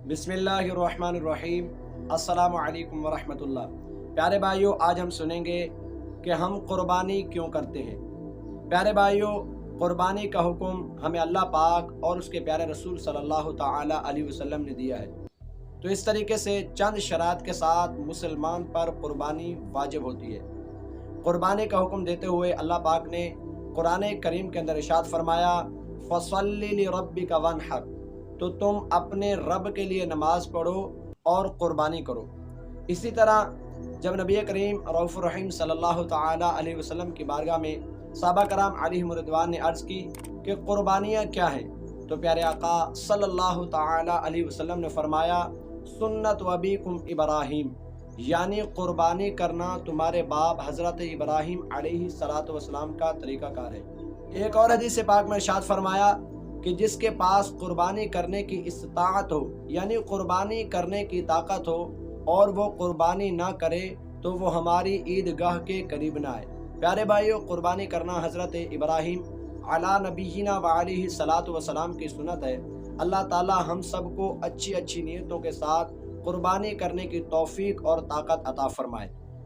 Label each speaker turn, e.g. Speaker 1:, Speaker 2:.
Speaker 1: بسم اللہ الرحمن الرحیم۔ السلام علیکم ورحمۃ اللہ۔ پیارے بھائیوں، آج ہم سنیں گے کہ ہم قربانی کیوں کرتے ہیں۔ پیارے بھائیوں، قربانی کا حکم ہمیں اللہ پاک اور اس کے پیارے رسول صلی اللہ تعالی علیہ وسلم نے دیا ہے۔ تو اس طریقے سے چند شرائط کے ساتھ مسلمان پر قربانی واجب ہوتی ہے۔ قربانی کا حکم دیتے ہوئے اللہ پاک نے قرآن کریم کے اندر ارشاد فرمایا، فَصَلِّ لِرَبِّكَ وَانْحَرْ، تو تم اپنے رب کے لیے نماز پڑھو اور قربانی کرو۔ اسی طرح جب نبی کریم رؤوف الرحیم صلی اللہ تعالی علیہ وسلم کی بارگاہ میں صحابہ کرام علیہم رضوان نے عرض کی کہ قربانیاں کیا ہیں، تو پیارے آقا صلی اللہ تعالی علیہ وسلم نے فرمایا، سنت ابیکم ابراہیم، یعنی قربانی کرنا تمہارے باپ حضرت ابراہیم علیہ الصلوۃ والسلام کا طریقہ کار ہے۔ ایک اور حدیث پاک میں ارشاد فرمایا کہ جس کے پاس قربانی کرنے کی استطاعت ہو، یعنی قربانی کرنے کی طاقت ہو، اور وہ قربانی نہ کرے تو وہ ہماری عیدگاہ کے قریب نہ آئے۔ پیارے بھائیوں، قربانی کرنا حضرت ابراہیم علی نبینا وعلیہ الصلوۃ والسلام کی سنت ہے۔ اللہ تعالی ہم سب کو اچھی نیتوں کے ساتھ قربانی کرنے کی توفیق اور طاقت عطا فرمائے۔